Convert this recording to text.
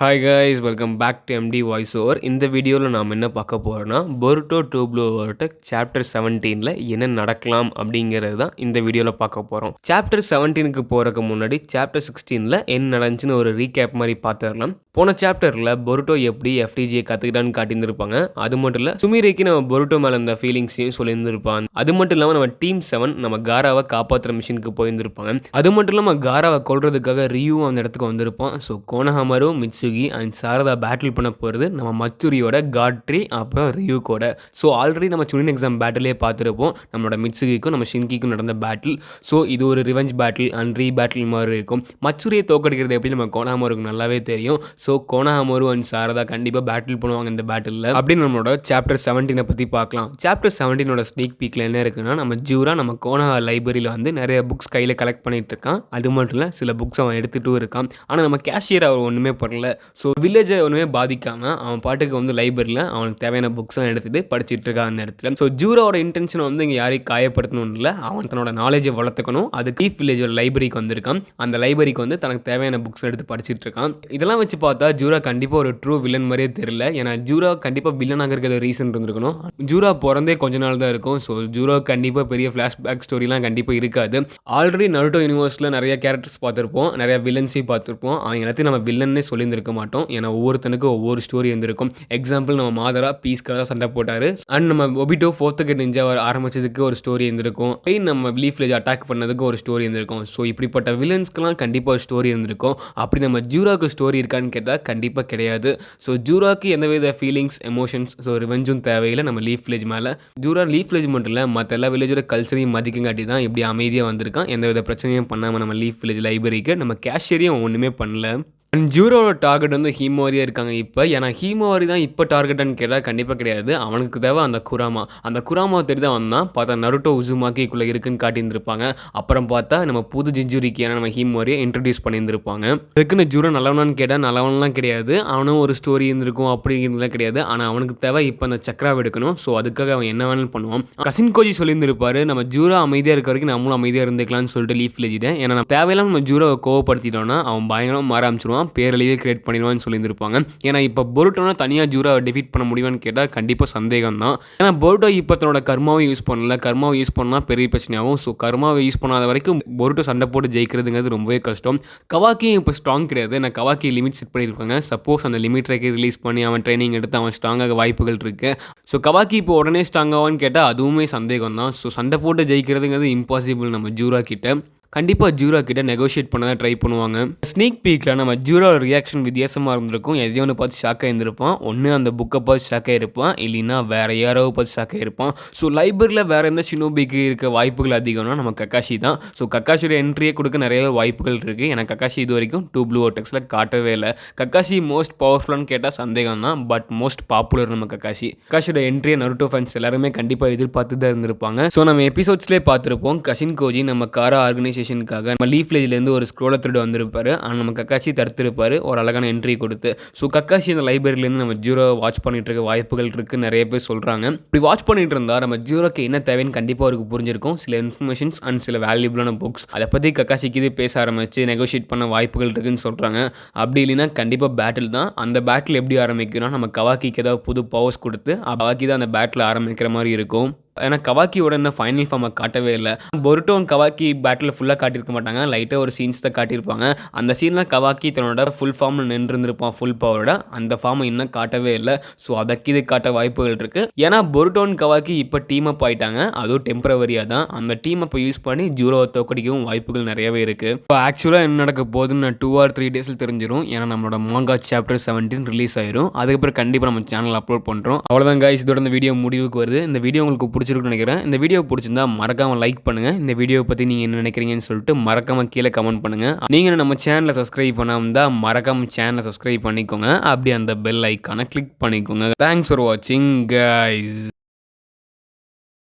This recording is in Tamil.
Hi guys, welcome back to MT voice over. இந்த வீடியோவில் நாம் என்ன பார்க்க போகிறோன்னா, Boruto two blue vortex chapter 17ல் என்ன நடக்கலாம் அப்படிங்கிறது தான் இந்த வீடியோவில் பார்க்க போகிறோம். சாப்டர் 17க்கு போகிறதுக்கு முன்னாடி சாப்டர் 16ல் என்ன நடந்துச்சுன்னு ஒரு ரீகேப் மாதிரி பார்த்துடலாம். போன சாப்டரில் பொருட்டோ எப்படி எஃப்டிஜியை கற்றுக்கிட்டான்னு காட்டியிருந்திருப்பாங்க. அது மட்டும் இல்லை, சுமிரேக்கு நம்ம பொருட்டோ மேலே இந்த ஃபீலிங்ஸையும் சொல்லியிருந்திருப்பாங்க. அது மட்டும் இல்லாமல் நம்ம டீம் 7 நம்ம காராவை காப்பாற்றுற மிஷினுக்கு போயிருந்திருப்பாங்க. அது மட்டும் இல்லாமல் காராவை கொல்றதுக்காக ரியூவும் அந்த இடத்துக்கு வந்திருப்பான். ஸோ கோனஹாமரும் மிட்சுகி அண்ட் சாரதா பேட்டில் பண்ண போகிறது நம்ம மட்சுரியோட காட்ரி அப்புறம் ரியூ கூட. ஸோ ஆல்ரெடி நம்ம சுனின் எக்ஸாம் பேட்டிலே பார்த்துருப்போம் நம்மளோட மிட்சுகிக்கும் நம்ம ஷின்கிக்கும் நடந்த பேட்டில். ஸோ இது ஒரு revenge battle and re battle மாதிரி இருக்கும். மட்சுரியை தோக்கடிக்கிறது எப்படி நம்ம கோனஹாமருக்கு நல்லாவே தெரியும். ஸோ கோனஹாமரு அண்ட் சாரதா கண்டிப்பாக பேட்டில் பண்ணுவாங்க இந்த பேட்டிலில் அப்படின்னு நம்மளோட சாப்டர் 17 பற்றி பார்க்கலாம். சாப்டர் 17 ஸ்னீக் பீக்கில் என்ன இருக்குன்னா, நம்ம ஜூரா நம்ம கோனஹா லைப்ரரியில் வந்து நிறைய புக்ஸ் கையில் கலெக்ட் பண்ணிட்டு இருக்கான். அது மட்டும் இல்லை, சில புக்ஸ் அவன் எடுத்துகிட்டும் இருக்கான். ஆனால் நம்ம கேஷியர் அவர் ஒன்றுமே பண்ணல. ஸோ வில்லேஜை ஒன்றுமே பாதிக்காமல் அவன் பாட்டுக்கு வந்து லைப்ரரியில் அவனுக்கு தேவையான புக்ஸ்லாம் எடுத்துகிட்டு படிச்சுட்டு இருக்கான் அந்த இடத்துல. ஸோ ஜூராவோட இன்டென்ஷன் வந்து இங்கே யாரையும் காயப்படுத்தணும் இல்லை, அவன் தன்னோட நாலேஜை வளர்த்துக்கணும். அது கீஃப் வில்லேஜோட லைப்ரரிக்கு வந்திருக்கான். அந்த லைப்ரரிக்கு வந்து தனக்கு தேவையான புக்ஸ் எடுத்து படிச்சுட்டு இருக்கான். இதெல்லாம் வச்சு பார்த்தா ஜூரா கண்டிப்பாக ஒரு ட்ரூ வில்லன் மாதிரியே தெரியல. ஏன்னா ஜூரா கண்டிப்பாக வில்லனாக இருக்கிற ரீசன் இருந்திருக்கணும். ஜூரா பிறந்தே கொஞ்ச நாள் தான் இருக்கும். ஸோ ஜூரா கண்டிப்பாக பெரிய ஃப்ளாஷ்பேக் ஸ்டோரிலாம் கண்டிப்பாக இருக்காது. ஆல்ரெடி நருட்டோ யூனிவர்ஸில் நிறைய கேரக்டர்ஸ் பார்த்துருப்போம், நிறைய வில்லன்ஸையும் பார்த்துருப்போம். அவங்க எல்லாத்தையும் நம்ம வில்லன்னே சொல்லியிருந்திருக்க மாட்டோம். ஏன்னா ஒவ்வொருத்தனுக்கும் ஒவ்வொரு ஸ்டோரி இருந்திருக்கும். எக்ஸாம்பிள் நம்ம மாதரா பீஸ்க்காக சண்டை போட்டார். அண்ட் நம்ம ஒபிட்டோ ஃபோர்த்து கிட் நிஞ்சா ஆரம்பிச்சதுக்கு ஒரு ஸ்டோரி இருந்திருக்கும். நம்ம லீஃப் வில்லேஜ் அட்டாக் பண்ணதுக்கு ஒரு ஸ்டோரி இருந்திருக்கும். ஸோ இப்படிப்பட்ட வில்லன்ஸ்க்கெலாம் கண்டிப்பாக ஒரு ஸ்டோரி இருந்திருக்கும். அப்படி நம்ம ஜூராக்கு ஸ்டோரி இருக்கான்னு கேட்டால் கண்டிப்பாக கிடையாது. ஸோ ஜூராக்கு எந்தவித ஃபீலிங்ஸ், எமோஷன்ஸ், ஸோ ரிவெஞ்சும் தேவையில்லை நம்ம லீஃப் வில்லேஜ் மேலே. ஜூரா லீஃப் வில்லேஜ் மட்டும் இல்லை, மற்ற எல்லா வில்லேஜோட கல்ச்சரையும் மதிக்கங்காட்டி தான் இப்படி அமைதியாக வந்திருக்கான். எந்தவித பிரச்சனையும் பண்ணாமல் நம்ம லீஃப் வில்லேஜ் லைப்ரரிக்கு நம்ம கேஷியரையும் ஒன்றுமே பண்ணல. அண்ட் ஜூரோட டார்கெட் வந்து ஹீமோரியாக இருக்காங்க இப்போ. ஏன்னா ஹீமோரி தான் இப்போ டார்கெட்டான்னு கேட்டால் கண்டிப்பாக கிடையாது. அவனுக்கு தேவை அந்த குராமா. அந்த குராமாவை தெரிஞ்சு தான் வந்தான். பார்த்தா நருட்டோ உசுமாக்கிக்குள்ளே இருக்குன்னு காட்டியிருந்திருப்பாங்க. அப்புறம் பார்த்தா நம்ம புது ஜிஞ்சுரிக்கியான நம்ம ஹீமோரியை இன்ட்ரடியூஸ் பண்ணியிருந்திருப்பாங்க. அதுக்குன்னு ஜூரோ நல்லவனான்னு கேட்டால் நல்லவன்லாம் கிடையாது. அவனும் ஒரு ஸ்டோரி இருந்திருக்கும் அப்படிங்கிறதுலாம் கிடையாது. ஆனால் அவனுக்கு தேவை இப்போ அந்த சக்கராவை எடுக்கணும். ஸோ அதுக்காக அவன் என்ன வேணாலும் பண்ணுவான். கசின் கோஜி சொல்லியிருந்திருப்பாரு, நம்ம ஜூரோ அமைதியாக இருக்க வரைக்கும் நம்மளும் அமைதியாக இருந்துக்கலாம்னு சொல்லிட்டு லீஃப் வில்லேஜிட்ட. ஏன்னா நம்ம தேவையில்லாம நம்ம ஜூரோவை கோவப்படுத்திட்டோம்னா அவன் பயங்கரமாக மாற ஆரம்பிச்சிருவான், பேரழிவே கிரியேட் பண்ணிடுவான்னு சொல்லியிருந்திருப்பாங்க. ஏன்னா இப்போ பொருட்டோனா தனியாக ஜூராவை டிஃபீட் பண்ண முடியுமான்னு கேட்டால் கண்டிப்பாக சந்தேகம் தான். ஏன்னா பொருட்டோ இப்போ தன்னோட கர்மாவை யூஸ் பண்ணல. கர்மாவை யூஸ் பண்ணால் பெரிய பிரச்சனையாகும். ஸோ கர்மாவை யூஸ் பண்ணாத வரைக்கும் பொருட்டோ சண்டை போட்டு ஜெயிக்கிறதுங்கிறது ரொம்பவே கஷ்டம். கவாக்கியும் இப்போ ஸ்ட்ராங் கிடையாது. ஏன்னா கவாக்கி லிமிட் செட் பண்ணியிருக்காங்க. சப்போஸ் அந்த லிமிட் ரிலீஸ் பண்ணி அவன் ட்ரைனிங் எடுத்து அவன் ஸ்ட்ராங்காக வாய்ப்புகள் இருக்குது. ஸோ கவாக்கி இப்போ உடனே ஸ்ட்ராங்காவான்னு கேட்டால் அதுவுமே சந்தேகம் தான். ஸோ சண்டை போட்டு ஜெயிக்கிறதுங்கிறது இம்பாசிபிள் நம்ம ஜூரா கிட்ட. கண்டிப்பாக ஜூரா கிட்ட நெகோஷியேட் பண்ண தான் ட்ரை பண்ணுவாங்க. ஸ்னீக் பீக்கில் நம்ம ஜூரா ரியாக்ஷன் வித்தியாசமாக இருந்திருக்கும். எதையோ ஒன்று பார்த்து ஷாக்காக இருந்திருப்பான். ஒன்று அந்த புக்கை பார்த்து ஷாக்காக இருப்பான், இல்லைன்னா வேறு யாரோ பார்த்து ஷாக்காக இருப்பான். ஸோ லைப்ரரியில் வேறு எந்த ஷினோபிக்கு இருக்க வாய்ப்புகள் அதிகம்னா நம்ம கக்காஷி தான். ஸோ கக்காஷியோட என்ட்ரியை கொடுக்க நிறைய வாய்ப்புகள் இருக்குது. ஏன்னா கக்காஷி இது வரைக்கும் டூ ப்ளூ ஓவர்டெக்ஸில் காட்டவே இல்லை. கக்காஷி மோஸ்ட் பவர்ஃபுல்லான்னு கேட்டால் சந்தேகம் தான். பட் மோஸ்ட் பாப்புலர் நம்ம கக்காஷியோட என்ட்ரியை நருட்டோ ஃபேன்ஸ் எல்லாருமே கண்டிப்பாக எதிர்பார்த்து தான் இருந்திருப்பாங்க. ஸோ நம்ம எபிசோட்ஸ்லேயே பார்த்துருப்போம், கசின் கோஜி நம்ம காரா ஆர்கனைசேஷனுக்காக நம்ம லீஃப் வில்லேஜ்லேருந்து ஒரு ஸ்க்ரோலை திருடு வந்திருப்பாரு. ஆனால் நம்ம கக்காஷி தடுத்திருப்பாரு ஒரு அழகான என்ட்ரி கொடுத்து. ஸோ கக்காஷி இந்த லைப்ரரியிலேருந்து நம்ம ஜூரோ வாட்ச் பண்ணிட்டு இருக்க வாய்ப்புகள் இருக்குன்னு நிறைய பேர் சொல்கிறாங்க. இப்படி வாட்ச் பண்ணிட்டு இருந்தால் நம்ம ஜூரோக்கு என்ன தேவைன்னு கண்டிப்பாக அவருக்கு புரிஞ்சிருக்கும். சில இன்ஃபர்மேஷன்ஸ் அண்ட் சில வேல்யூபிளான புக்ஸ் அதை பற்றி கக்காஷிக்கு இது பேச ஆரம்பிச்சு நெகோஷியேட் பண்ண வாய்ப்புகள் இருக்குன்னு சொல்கிறாங்க. அப்படி இல்லைன்னா கண்டிப்பாக பேட்டில் தான். அந்த பேட்டில் எப்படி ஆரம்பிக்கும்னா, நம்ம கவாக்கிக்கு ஏதாவது புது பவர்ஸ் கொடுத்து கவாக்கி தான் அந்த பேட்டில் ஆரம்பிக்கிற மாதிரி இருக்கும். ஏன்னா கவாக்கியோட என்ன ஃபைனல் ஃபார்மை காட்டவே இல்லை. பொருட்டோ கவாக்கி பேட்டில் ஃபுல்லாக காட்டியிருக்க மாட்டாங்க, லைட்டாக ஒரு சீன்ஸ் தான் காட்டியிருப்பாங்க. அந்த சீனில் கவாக்கி தன்னோட ஃபுல் ஃபார்மில் நின்றுருப்பான், ஃபுல் பவரோட. அந்த ஃபார்மை இன்னும் காட்டவே இல்லை. ஸோ அதற்கு இது காட்ட வாய்ப்புகள் இருக்குது. ஏன்னா பொருட்டோன் கவாக்கி இப்போ டீம் அப் ஆகிட்டாங்க, அதுவும் டெம்பரவரியாக தான். அந்த டீம் அப்போ யூஸ் பண்ணி ஜூரோவை தோக்கடிக்கவும் வாய்ப்புகள் நிறையவே இருக்குது. இப்போ ஆக்சுவலாக என்ன நடக்க போகுதுன்னு 2 or 3 days தெரிஞ்சிடும். ஏன்னா நம்மளோட மாங்கா சாப்டர் 17 ரிலீஸ் ஆயிரும். அதுக்கப்புறம் கண்டிப்பாக நம்ம சேனல் அப்லோட் பண்ணுறோம். அவ்வளோதான் கைஸ், இதோட இந்த வீடியோ முடிவுக்கு வருது. இந்த வீடியோ உங்களுக்கு பிடிச்சிருக்குன்னு நினைக்கிறேன். இந்த வீடியோ பிடிச்சிருந்தா மறக்காம லைக் பண்ணுங்க. இந்த வீடியோ பத்தி நீங்க என்ன நினைக்கிறீங்கன்னு சொல்லிட்டு மறக்காம கீழே கமெண்ட் பண்ணுங்க. நீங்க நம்ம சேனலை சப்ஸ்கிரைப் பண்ணாம இருந்தா மறக்காம சேனலை சப்ஸ்கிரைப் பண்ணிக்கோங்க. அப்படியே அந்த பெல் ஐக்கானை கிளிக் பண்ணிக்கோங்க. தேங்க்ஸ் ஃபார் வாட்சிங் கைஸ்.